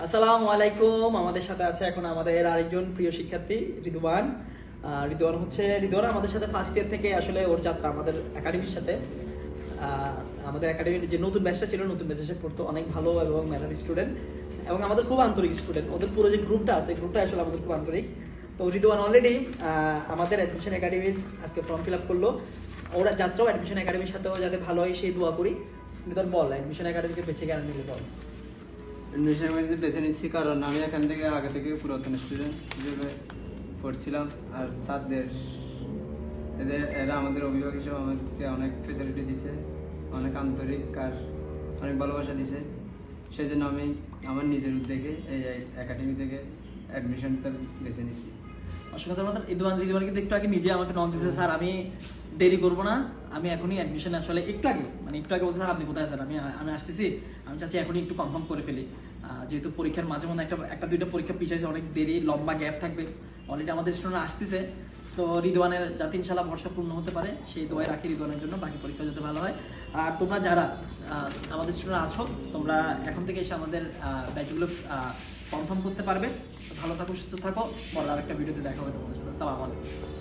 আসসালামু আলাইকুম। আমাদের সাথে আছে এখন আমাদের আরেকজন প্রিয় শিক্ষার্থী রিদওয়ান। রিদওয়ান আমাদের সাথে ফার্স্ট ইয়ার থেকে আসলে ওর যাত্রা আমাদের একাডেমির সাথে। আমাদের একাডেমির যে নতুন ব্যাচটা ছিল, নতুন ব্যাচে সে পড়তো, অনেক ভালো এবং মেধাবী স্টুডেন্ট এবং আমাদের খুব আন্তরিক স্টুডেন্ট। ওদের পুরো যে গ্রুপটা আছে, গ্রুপটা আসলে আমাদের খুব আন্তরিক। তো রিদওয়ান অলরেডি আমাদের অ্যাডমিশন একাডেমির আজকে ফর্ম ফিল আপ করলো। ওরা যাত্রাও অ্যাডমিশন একাডেমির সাথেও যাতে ভালো হয় সেই দোয়া করি। রিদওয়ান বল, অ্যাডমিশন একাডেমিকে বেছে কেন নিলে বল। এডমিশন বেছে নিচ্ছি কারণ আমি এখান থেকে আগে থেকে পুরাতন স্টুডেন্ট হিসেবে পড়ছিলাম। আর স্যারদের এরা আমাদের অভিভাবক হিসেবে আমাদেরকে অনেক ফেসিলিটি দিছে, অনেক আন্তরিক আর অনেক ভালোবাসা দিছে। সেই জন্য আমি আমার নিজের উদ্যোগে এই একাডেমি থেকে অ্যাডমিশনটা বেছে নিচ্ছি। অসংখ্য ধন্যবাদ। রিদওয়ান কিন্তু একটু আগে নিজে আমাকে নক দিয়েছে, স্যার আমি দেরি করবো না, আমি এখনই অ্যাডমিশনে আসলে একটু আগে বলছে, স্যার আপনি কোথায় আছেন, আমি আসতেছি, আমি চাচ্ছি এখনই একটু কনফার্ম করে ফেলি। যেহেতু পরীক্ষার মাঝে মধ্যে একটা দুইটা পরীক্ষা পিছাইছে, অনেক দেরি লম্বা গ্যাপ থাকবে, অলরেডি আমাদের স্টুডেন্ট আসতেছে। তো রিদওয়ানের যাতে ইনশাল্লাহ ভরসা পূর্ণ হতে পারে সেই দোয়াই রাখি রিদওয়ানের জন্য, বাকি পরীক্ষা যাতে ভালো হয়। আর তোমরা যারা আমাদের স্টুডেন্ট আছো, তোমরা এখন থেকে এসে আমাদের ব্যাচগুলো কনফার্ম করতে পারবে। ভালো থাকো, সুস্থ থাকো। পরে আরেকটা ভিডিওতে দেখা হবে তোমাদের সাথে। আসসালামু আলাইকুম।